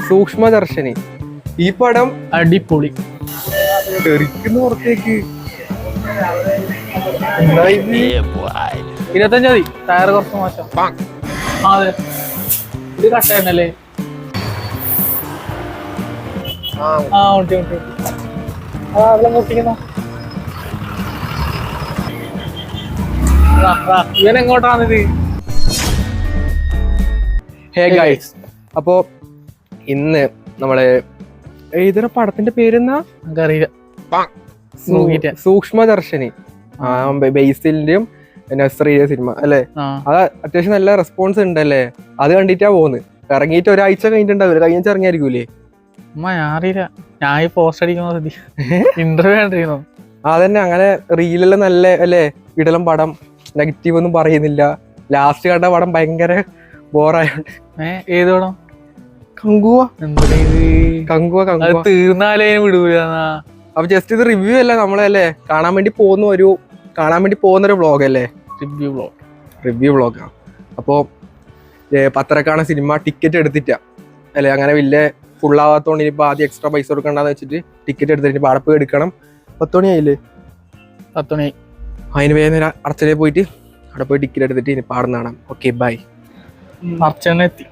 സൂക്ഷ്മദർശിനി. ഈ പടം അടിപൊളി. തെറിക്കുന്ന പുറത്തേക്ക് 25 മതി. ടയർ കുറച്ച് മോശം. അതെ, ഇത് കട്ടായിരുന്നല്ലേ? ഇവൻ എങ്ങോട്ടാണിത്? ഹേ ഗൈസ്, അപ്പോ ഇന്ന് നമ്മള് ഏതൊരു പടത്തിന്റെ പേരെന്നാ എനിക്കറിയില്ല. സൂക്ഷ്മദർശിനി. ബേസിലിന്റെയും നസ്രിയുടെ സിനിമ അല്ലേ? അത് അത്യാവശ്യം നല്ല റെസ്പോൺസ് ഉണ്ടല്ലേ? അത് കണ്ടിട്ടാ പോകുന്നത്. ഇറങ്ങിയിട്ട് ഒരാഴ്ച കഴിഞ്ഞിട്ടുണ്ടാവില്ല, കഴിഞ്ഞ ഇറങ്ങിയായിരിക്കൂലേ? അറിയില്ല, ഞാൻ ഈ പോസ്റ്റ് അടിക്കുന്ന ഇന്റർവ്യൂ കണ്ടിരുന്നു. അതന്നെ, അങ്ങനെ റീലെല്ലാം നല്ല അല്ലേ? ഇടലും പടം നെഗറ്റീവ് ഒന്നും പറയുന്നില്ല. ലാസ്റ്റ് കണ്ട പടം ഭയങ്കര ബോറായോണ്ട്. ഏത് പടം? തീർന്നാലേ വിടൂല. അപ്പൊ ജസ്റ്റ് ഇത് റിവ്യൂ അല്ല, നമ്മളല്ലേ കാണാൻ വേണ്ടി പോകുന്ന ഒരു വ്ളോഗ് അല്ലേ? റിവ്യൂ വ്ളോഗാ. അപ്പോ പത്തരക്കാണ് സിനിമ. ടിക്കറ്റ് എടുത്തിട്ടാ അല്ലെ? അങ്ങനെ വലിയ ഫുള്ളാവാത്തോണ്ട് ഇനിയിപ്പോ ആദ്യം എക്സ്ട്രാ പൈസ കൊടുക്കണ്ടെന്ന് വെച്ചിട്ട് ടിക്കറ്റ് എടുത്തിട്ട് അവിടെ പോയി എടുക്കണം. 10 മണിയായില്ലേ? 10 മണിയായി. അതിന് വേഗം അർച്ചനയിൽ പോയിട്ട് അവിടെ പോയി ടിക്കറ്റ് എടുത്തിട്ട് ഇനി പാടുന്ന കാണാം. Okay, by. അർച്ചന എത്തി.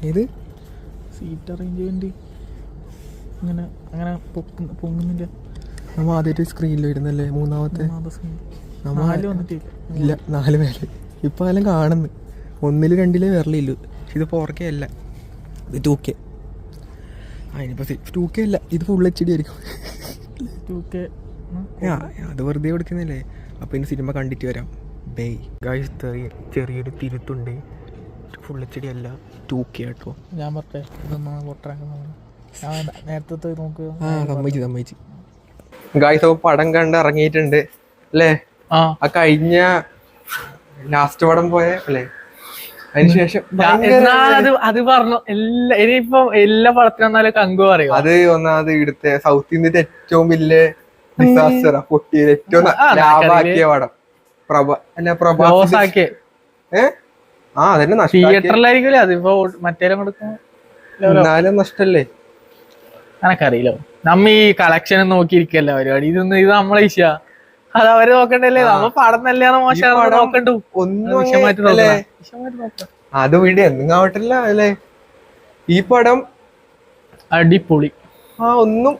ഏത് സീറ്റ് അറേഞ്ച്മെന്റ് അങ്ങനെ അങ്ങനെ പൊങ്ങുന്നില്ല. നമ്മ ആദ്യമായിട്ട് സ്ക്രീനിൽ വരുന്നല്ലേ? മൂന്നാമത്തെ ഇല്ല, 4 പേര് ഇപ്പൊ എല്ലാം കാണുന്നു. 1, 2 വരലില്ലു. ഇത് 4K അല്ല, ഇത് 2K. അതിനിപ്പോ 2K അല്ല, ഇത് ഫുൾ HD ആയിരിക്കും. 2K അത് വെറുതെ കൊടുക്കുന്നില്ലേ? അപ്പൊ ഇനി സിനിമ കണ്ടിട്ട് വരാം. Bye guys. ചെറിയൊരു തിരുത്തുണ്ട്. ഫുൾ HD അല്ല, 2K കേട്ടോ. ഞാൻ പറഞ്ഞേ നേരത്തെ നോക്കുക. സമ്മതിച്ചു. ഗൈസ്, പടം കണ്ട് ഇറങ്ങിയിട്ടുണ്ട് അല്ലേ? ആ കഴിഞ്ഞ ലാസ്റ്റ് പടം പോയ അല്ലേ? അതിനുശേഷം അത് പറഞ്ഞു. ഇനിയിപ്പോ എല്ലാ പടത്തിനും വന്നാലും കങ്കു പറയും. അത് ഒന്നാമത് ഇവിടുത്തെ സൗത്ത് ഇന്ത്യത്തെ ഏറ്റവും വലിയ ഡിസാസ്റ്റർ പൊട്ടിയത്, ഏറ്റവും ലാഭാക്കിയ പടം. അതന്നെ തിയേറ്ററിലായിരിക്കും. അതിപ്പോ മറ്റേലും കൊടുക്കും. എന്നാലും നഷ്ടല്ലേ? എനക്കറിയില്ലോ. നമ്മ ഈ കളക്ഷൻ നോക്കിയിരിക്കല്ല പരിപാടി. ഇത് നമ്മളെ ഇഷ്യ. അത് അവര് നോക്കണ്ടല്ലേ? നമ്മ പടം നല്ലതാണ് മോശം നോക്കണ്ടു. അത് വീട് എന്തെങ്കിലും ആവട്ടല്ല അല്ലേ? ഈ പടം അടിപൊളി. ഒന്നും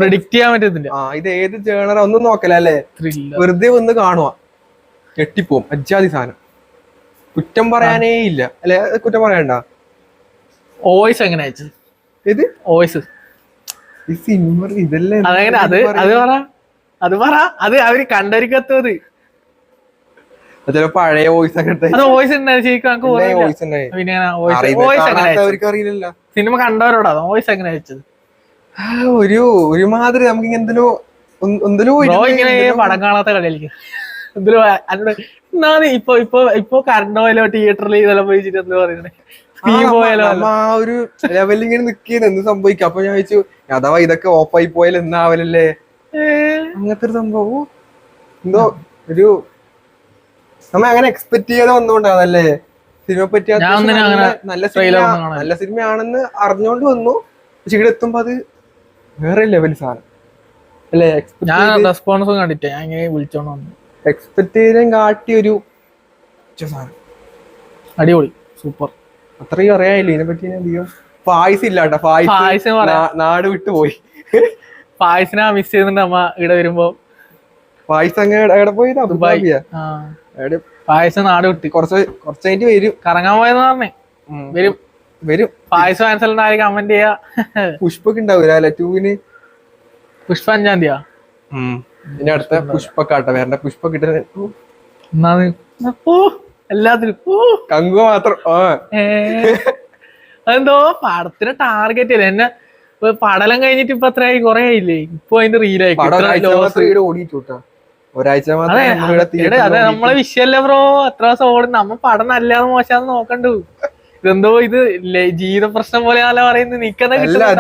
പ്രെഡിക്റ്റ് ചെയ്യാൻ പറ്റത്തില്ല. ഇത് ഏത് ജേണറ ഒന്നും നോക്കല അല്ലേ? വെറുതെ ഒന്ന് കാണുക, ഞെട്ടിപ്പോവും. അജാതി സാധനം. കുറ്റം പറയാനേ ഇല്ല അല്ലെ? കുറ്റം പറയണ്ട. വോയിസ് എങ്ങനെ അയച്ചത്? ഇത് വോയിസ് ഈ സിനിമ ഇതല്ലേ? അത് പറ. അത് അവര് കണ്ടരിക്കത്തത് പഴയ വോയിസ് അറിയില്ലല്ലോ. സിനിമ കണ്ടവരോടാ വോയിസ് എങ്ങനെ അയച്ചത്? ഒരുമാതിരി നമുക്ക് എന്തിനോ ഇങ്ങനെ പടം കാണാത്ത കളിയായിരിക്കും. ഇപ്പൊ കറണ്ട് പോയാലോ തിയേറ്ററിൽ ഇതെല്ലാം പോയിച്ചിട്ട് എന്താ പറയുന്നത്? ആ ഒരു ലെവലിൽ ഇങ്ങനെ നിൽക്കുന്ന എന്ത് സംഭവിക്കും? അപ്പൊ ഞാൻ ചോദിച്ചു, അഥവാ ഇതൊക്കെ ഓഫായി പോയാൽ എന്നാവലല്ലേ? അങ്ങനത്തെ ഒരു സംഭവം എന്തോ ഒരു നമ്മ അങ്ങനെ എക്സ്പെക്ട് ചെയ്ത് വന്നോണ്ടാണല്ലേ സിനിമ പറ്റി. നല്ല സിനിമയാണെന്ന് അറിഞ്ഞോണ്ട് വന്നു. പക്ഷെ ഇവിടെ എത്തുമ്പോ അത് വേറെ ലെവൽ സാധനം അല്ലേ? എക്സ്പെക്ട് ചെയ്തേം കാട്ടി ഒരു സാധനം. അടിപൊളി, സൂപ്പർ. അത്രയും അറിയാനില്ല ഇതിനെപ്പറ്റി. അധികം പായസം ഇല്ലാട്ടോ. പായസം നാട് വിട്ടു പോയി. പായസിനെ മിസ് ചെയ്യുന്നുണ്ട് അമ്മ ഇവിടെ വരുമ്പോ. പായസം എവിടെ പോയി? പായസം നാട് വിട്ട് കുറച്ചായിട്ട് വരും. കറങ്ങാൻ പോയെന്ന് പറഞ്ഞേ വരും. പായസം ആൻസർ കമന്റ് ചെയ്യാ. പുഷ്പൊക്കെ ഉണ്ടാവൂല അല്ലെ? 2-ന് പുഷ്പ 5-ാം തീയതിയാ. ഇനി അടുത്ത പുഷ്പക്കാട്ടെ വേണ്ട. പുഷ്പ കിട്ടുന്ന എല്ലാത്തിനും കങ്കു മാത്രം. അതെന്തോ പടത്തിന് ടാർഗറ്റ് ഇല്ല. എന്നെ പടലം കഴിഞ്ഞിട്ട് ഇപ്പൊ എത്രയായി? കൊറേ ആയില്ലേ? ഇപ്പൊ അതിന്റെ റീലായി ഓടിട്ടൂട്ടാ. ഒരാഴ്ച അതെ നമ്മളെ വിഷയല്ല ബ്രോ. എത്ര ദിവസം ഓടും. നമ്മ പടം നല്ലത് മോശാന്ന് നോക്കണ്ടു. ഇതെന്തോ ഇത് ജീവിത പ്രശ്നം പോലെയാണല്ലോ പറയുന്നത്.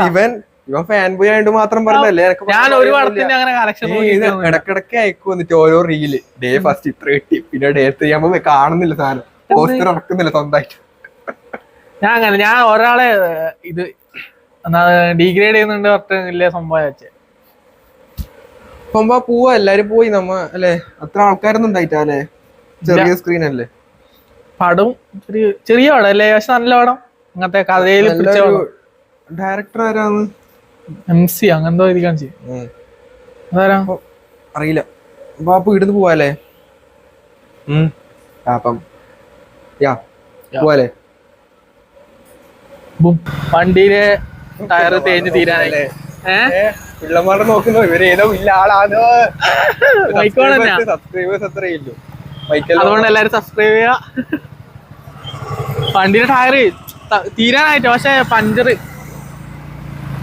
ഇവൻ ഇവൻ ഫാൻ ബോയ് ആയിട്ട് മാത്രം പറഞ്ഞല്ലേ ഞാൻ ഒരു പടത്തിന്റെ അങ്ങനെ കളക്ഷൻ ഇടക്കിടക്ക് അയക്കും വന്നിട്ട് ഓരോ റീല് ഡേ ഫസ്റ്റ് ഇത്ര കിട്ടി പിന്നെ ഡേ 3 ആകുമ്പോ കാണുന്നില്ല സാധനം പോസ്റ്റർ ഇറക്കുന്നില്ല സ്വന്തമായിട്ട്. ഞാൻ ഒരാളെ ഇത് ഡീഗ്രേഡ് ചെയ്യുന്നുണ്ട് പറഞ്ഞിട്ട് വലിയ സംഭവം വെച്ചേ പോവാ എല്ലാരും പോയി നമ്മ അല്ലെ അത്ര ആൾക്കാരൊന്നും ഉണ്ടായിട്ടല്ലേ ചെറിയ സ്ക്രീൻ അല്ലേ പടം ചെറിയ പടം അല്ലേ പക്ഷെ നല്ല പടം അങ്ങനത്തെ കഥയിൽ ഡയറക്ടർ ആരാന്ന് MC അങ്ങനത്തെ ഇരിക്കാൻ ചെയ്യും അതാരാ അറിയില്ല. അപ്പൊ ഇടുന്ന് പോവാല്ലേ അപ്പം പോവാല്ലേ വണ്ടിയിലെ ടയർ തേഞ്ഞ് തീരാനല്ലേ പിള്ളമാരുടെ നോക്കുന്നോ ഇവര് ഏതോ ഇല്ല ആളാണോ സബ്സ്ക്രൈബേഴ്സ് അത്രയില്ലോ അതുകൊണ്ട് എല്ലാരും സബ്സ്ക്രൈബ് ചെയ്യാ. വണ്ടിയുടെ ടയർ തീരാനായിട്ട് പക്ഷെ പഞ്ചർ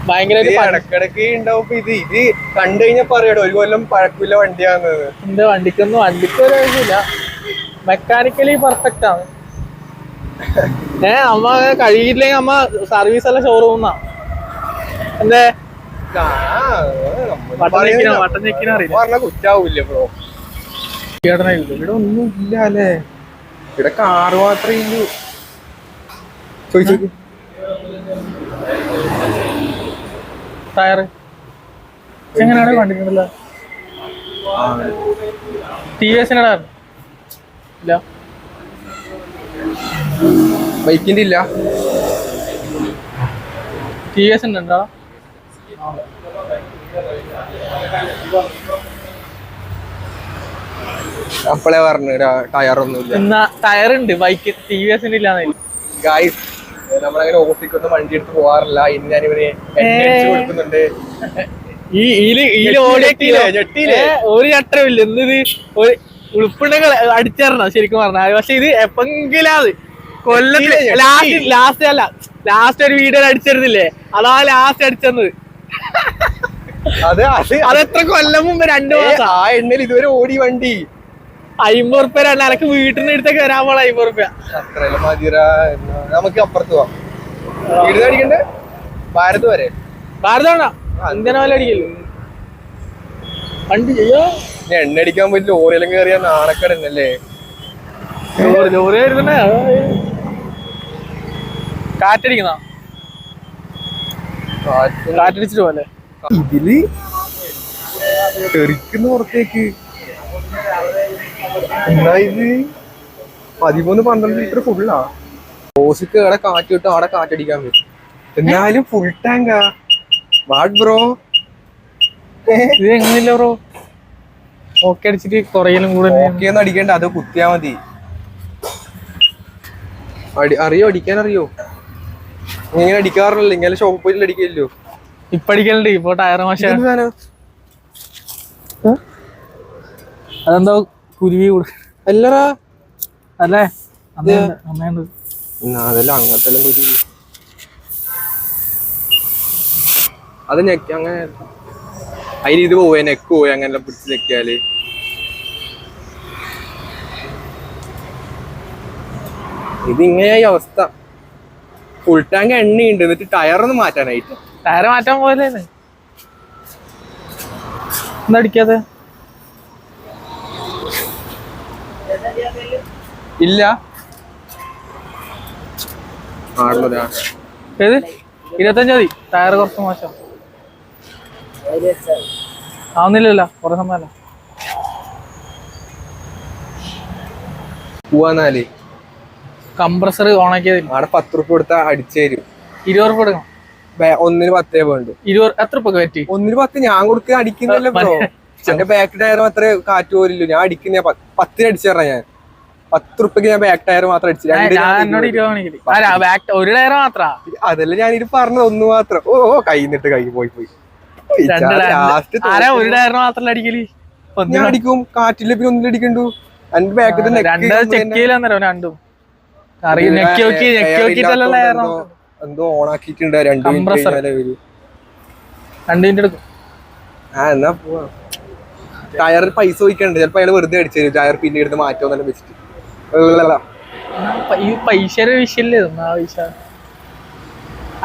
ഭയങ്കര ഇടക്കിടക്ക് ഉണ്ടാവും. ഇത് കണ്ടു കഴിഞ്ഞാൽ പറയാടോ ഒരു കൊല്ലം പഴക്കില്ല വണ്ടിയാന്ന്. എന്റെ വണ്ടിക്ക് ഒരു ആവശ്യമില്ല, മെക്കാനിക്കലി പെർഫെക്റ്റ് ആണ്. നമ്മ കഴിയില്ലെങ്കിൽ നമ്മ സർവീസ് എല്ലാം ഷോറൂമാ എന്തേ കുറ്റാവൂല്ലേ ബ്രോ? ഇവിടെ ഒന്നും ഇല്ല അല്ലേ, ഇവിടെ കാറ് മാത്രമേ ഇല്ലൂ. ചോദിച്ചു ടയർ എങ്ങനെയാണ് കണ്ടിട്ടുണ്ടല്ലോ TVS ഇല്ല, ബൈക്കിന്റെ ഇല്ല, TVS ഉണ്ടോ? അപ്പളേ പറഞ്ഞു ടയറൊന്നും ഇല്ല. ടയർ ഉണ്ട് ബൈക്ക്, TVS ഇല്ലാന്ന്. ഗായ്സ് നമ്മളങ്ങനെ ഓഫീസിക്കൊന്നും വണ്ടി എടുത്ത് പോവാറില്ല. ഇന്ന് ഞാൻ ഇവര് കൊടുക്കുന്നുണ്ട്. ഒരു ചട്ടമില്ല എന്നത് ഒരു ഉൾപ്പുണ്ടെങ്കിൽ അടിച്ചേരണം ശരിക്കും പറഞ്ഞാൽ. പക്ഷെ ഇത് എപ്പെങ്കിലും കൊല്ലത്തില് ലാസ്റ്റ് ഒരു വീഡിയോ അടിച്ചിരുന്നില്ലേ, അതാ ലാസ്റ്റ് അടിച്ചത്. അതെത്ര കൊല്ലം മുമ്പ് 2 മാസം ആ എണ്ണയിൽ ഇതുവരെ ഓടി വണ്ടി. 50 റുപ്യ അനക്ക് വീട്ടിൽ നിന്ന് എടുത്തേക്ക് വരാൻ പോള 50 റുപ്യ. അത്രയല്ല മതിരാ, നമുക്ക് അപ്പുറത്ത് പോവാം. വീട് അടിക്കണ്ടേ ഭാരത് വരെ? ഭാരതമാണോ എന്തിനാ പോലെ അടിക്കല്ലോ വണ്ടി ചെയ്യോ. എണ്ണ അടിക്കാൻ പറ്റില്ല, ലോറിയെല്ലാം കയറിയാ നാണക്കടന്നല്ലേ. ലോറി ആയിരുന്നേ കാറ്റടിക്കുന്ന കാറ്റടിച്ചിട്ട് പോലെ ഇതില് തെറിക്കുന്ന പുറത്തേക്ക്. എന്താ ഇത് 13-12 ലിറ്റർ ഫുള്ളാ. ഓസിക്ക് അവിടെ കാറ്റ് കിട്ടും, അവിടെ കാറ്റടിക്കാൻ പറ്റും. എന്നാലും ഫുൾ ടാങ്കാ. വാട്ട് ബ്രോ, ഇത് എങ്ങനെയില്ല ബ്രോ? ഓക്കെ അടിച്ചിട്ട് കുറയിലും കൂടെ ഓക്കെയൊന്നും അടിക്കണ്ട, അത് കുത്തിയാ മതി. അറിയോ അടിക്കാൻ അറിയോ? നീ ഇങ്ങനെ അടിക്കാറില്ലല്ലോ, ഇങ്ങനെ ഷോപ്പിൽ പോയിട്ട് അടിക്കില്ലല്ലോ. ഇപ്പൊ അടിക്കലുണ്ട്, ഇപ്പൊ ടയർ മോശം. അതെന്തോ കുരുവി അല്ലറാ അല്ലേ? അമ്മയുണ്ട് അതെല്ലാം അങ്ങനത്തെ കുരുവി. അത് ഞെക്കി അങ്ങനെ അതിന് ഇത് പോവേ നെക്ക് പോയി അങ്ങനെ പിടിച്ച് ഞെക്കിയാല്. ഇതിങ്ങനെയായി അവസ്ഥ. ഫുൾ ടാങ്ക് എണ്ണയുണ്ട്, എന്നിട്ട് ടയറൊന്ന് മാറ്റാനായിട്ട്. ടയർ മാറ്റാൻ പോലെ എന്താ അടിക്കാതെ? ഇല്ല ഏത് 25 മതി. ടയർ കുറച്ച് മോശം ആവുന്നില്ലല്ലോ, കുറെ സമയമല്ല. പോവാന്നാല് കംപ്രസർ ഓണാക്കിയതില്ല. അവിടെ 10 റുപ്യ കൊടുത്താ അടിച്ചു തരും. 20 റുപ്യ കൊടുക്കണം. 1-ന് 10 വേണ്ടു. 20 എത്ര റുപ്യ പറ്റി? 1-ന് 10 ഞാൻ കൊടുക്കുക അടിക്കുന്നില്ല ബ്രോ. എന്റെ ബാക്ക് ടയർ അത്ര കാറ്റ് പോലില്ലോ, ഞാൻ അടിക്കുന്ന 10-ന് അടിച്ചു തരാം. ഞാൻ 10 റുപ്യക്ക് ഞാൻ ബാക്ക് ടയർ മാത്രം അടിച്ചു. ഒരു ടയർ മാത്രാ അതല്ല ഞാനിത് പറഞ്ഞത്, ഒന്ന് മാത്രം. ഓ കൈ നിട്ട് കൈ പോയി ലാസ്റ്റ് ഒരു ടയർ മാത്രല്ല അടിക്കല്. ഞാൻ അടിക്കും, കാറ്റില്ല പിന്നെ 1-ന് അടിക്കണ്ടു. എന്റെ ബാക്ക് രണ്ടും എന്തോ ഓണാക്കിട്ടുണ്ട്. 2 മിനിറ്റ് എടുക്കും. എന്നാ പോവാ. ടയർ പൈസ ചോദിക്കണ്ട്, ചിലപ്പോ അയാൾ വെറുതെ അടിച്ചു തരും. ടയർ പിന്നെ എടുത്ത് മാറ്റോന്നെ വെച്ചിട്ട്. ഈ പൈസയുടെ വിഷയല്ലേ?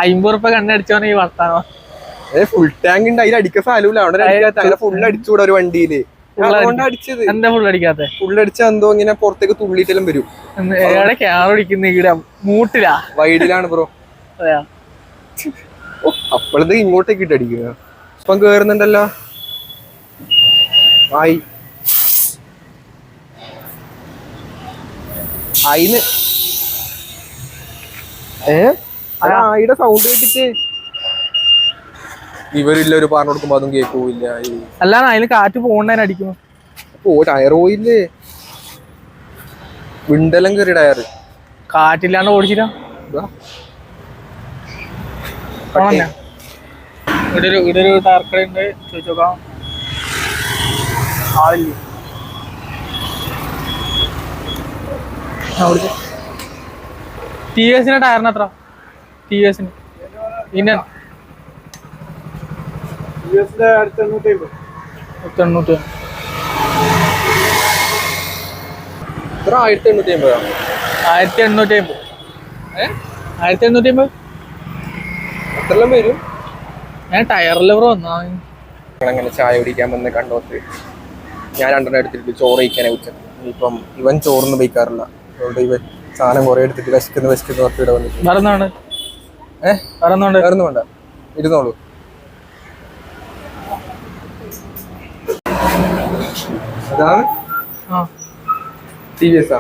50 റുപ്യ കണ്ണടിച്ചോന്നെ ഈ വർത്താനോ. ഫുൾ ടാങ്ക് ഉണ്ട്, അതിൽ അടിക്കാൻ സ്ഥലമില്ല, അവിടെ അങ്ങനെ ഫുൾ അടിച്ചുകൂടെ ഒരു വണ്ടിയില്. അതുകൊണ്ട് അടിച്ചത്. എന്താ ഫുൾ അടിക്കാത്ത? ഫുൾ അടിച്ച എന്തോ ഇങ്ങനെ പുറത്തേക്ക് തുള്ളിട്ടെല്ലാം വരും. എവിടെ ക്യാമറ പിടിക്കുന്ന ഇവിടെ മൂട്ടിലാ, വൈഡിലാണ് ബ്രോ. അതെയാ? അപ്പോഴത്തെ ഇങ്ങോട്ടേക്ക് ഇട്ട് അടിക്കുക. ഇപ്പം കേറുന്നുണ്ടല്ലോ. ആയി ആയിന്ന് ആയിയുടെ സൗണ്ട് കേട്ടിട്ട് ഇവരില്ല ഒരു പറഞ്ഞു കൊടുക്കുമ്പോ അതും കേൾക്കൂല്ല. അല്ലാതെ അതിന് കാറ്റ് പോകണ്ടതിന് അടിക്കുന്നു. ടയർ പോയില്ലേ, വിണ്ടെല്ലാം കയറി ടയറ്. കാറ്റില്ലാണ്ട് ഓടിച്ചില്ല. ഇവിടെ ഒരു ടയർക്കട ഉണ്ട്, ചോദിച്ചോക്കാം. ആളില്ലേ? ടി വി എസിന്റെ ടയറിന് എത്ര? ടി വി എസിന് പിന്നെ 1850. 1850. 1850. 1850 അത്രയെല്ലാം വരും. ഞാൻ ടയറിൽ വന്നാ അങ്ങനെ ചായ കുടിക്കാൻ വന്ന് കണ്ടോത്ത് ഞാൻ 2 എടുത്തിട്ട് ചോറ് കഴിക്കാനെ ഉച്ചക്ക്. ഇപ്പം ഇവൻ ചോറൊന്നും വയ്ക്കാറില്ല, അതുകൊണ്ട് ഇവൻ സാധനം കുറെ എടുത്തിട്ട് വിശക്കുന്ന ഇവിടെ വന്നിട്ട്. വേറെന്താണ്? വേറൊന്നും വേണ്ട, ഇരുന്നോളൂ. അതാണ് TVS.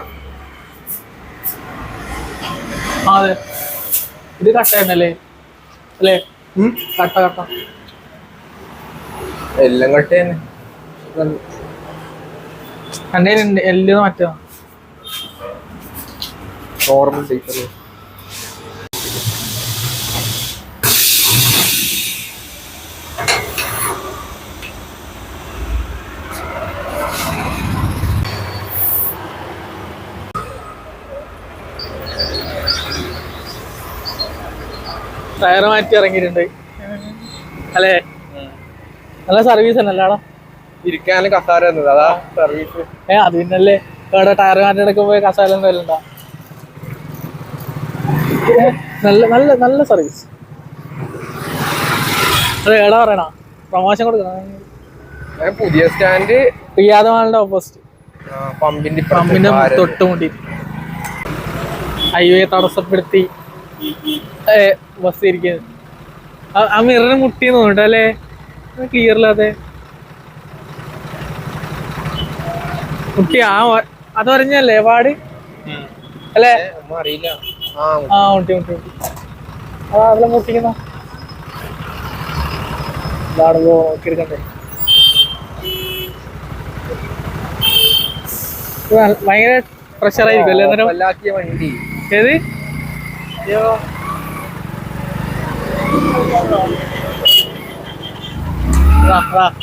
അതെ, ഇത് കട്ടയല്ലേ അല്ലേ? കട്ട എല്ലാം കട്ടയാണ്. എന്റെ എല്ലാം മറ്റോ നോർമൽ സൈക്കിൾ. ടയർ മാറ്റി ഇറങ്ങിയിട്ടുണ്ട് അല്ലേ? നല്ല സർവീസ് തന്നെ അല്ലാടാ, ഇരിക്കാനും കസാര അതാ സർവീസ്. അത് പിന്നല്ലേ ഇവിടെ ടയർ മാറ്റി എടുക്കുമ്പോ കസാല എന്തായാലും ഉണ്ടാ. നല്ല നല്ല നല്ല സർവീസ്. അത് എടാ പറയണ പ്രമോഷൻ കൊടുക്കണം. പുതിയ സ്റ്റാൻഡ് പ്രിയാതമാളുടെ ഓപ്പോസിറ്റ് പമ്പിന്റെ തൊട്ടുമുട്ടി ഹൈവേ തടസ്സപ്പെടുത്തി ബസ് ഇരിക്കുന്നത്. ആ മിററിന് മുട്ടിന്ന് തോന്നിട്ട് അല്ലേ? ക്ലിയർ ഇല്ലാതെ മുട്ടി. അത് പറഞ്ഞല്ലേ പാട് അല്ലേ? അറിയില്ല. മുട്ടി അതെല്ലാം മുട്ടിക്കുന്ന ഇതാണല്ലോ നോക്കിയെടുക്കണ്ടേ. ഭയങ്കര പ്രഷറായിരിക്കും അല്ലേ അന്നേരം? വണ്ടി ഏത്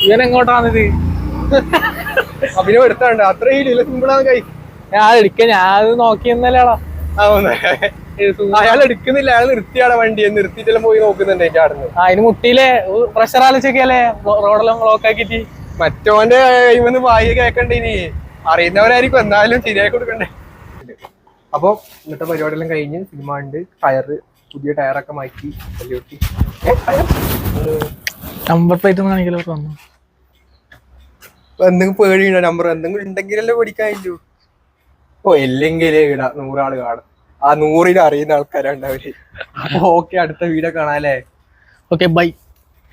ഇവൻ എങ്ങോട്ടാണിത്? അഭിനവ് എടുത്താണ്ട് അത്രയും സിമ്പിളാണ് കൈ. ഞാൻ എടുക്ക, ഞാൻ നോക്കിയെന്നല്ലേടാ. അയാൾ എടുക്കുന്നില്ല, അയാൾ നിർത്തിയാണ് വണ്ടി. നിർത്തിയിട്ടെല്ലാം പോയി നോക്കുന്നുണ്ട് എന്റെ ആടുന്ന്. അതിന് മുട്ടിയിലെ പ്രഷർ ആലോചിക്കല്ലേ റോഡെല്ലാം ബ്ലോക്ക് ആക്കിട്ട്. മറ്റോന്റെ കൈവന്ന് വായി കേക്കണ്ടേ, ഇനി അറിയുന്നവരായിരിക്കും, എന്നാലും ശരിയായി കൊടുക്കണ്ടേ. അപ്പൊ ഇന്നത്തെ പരിപാടിയെല്ലാം കഴിഞ്ഞ് സിനിമ ഉണ്ട്. പുതിയ ടയറൊക്കെ മാറ്റി നമ്പർ പ്ലേറ്റ് ഒന്നും കാണിക്കലോ. എന്തെങ്കിലും പേടിയുണ്ടോ? നമ്പർ എന്തെങ്കിലും ഉണ്ടെങ്കിലല്ലേ പഠിക്കാനില്ലു. ഇല്ലെങ്കിലേ ഇടാ 100 ആള് കാണും. ആ 100ൽ അറിയുന്ന ആൾക്കാരുണ്ട് അവര്. ഓക്കെ, അടുത്ത വീഡിയോ കാണാല്ലേ? Okay, by.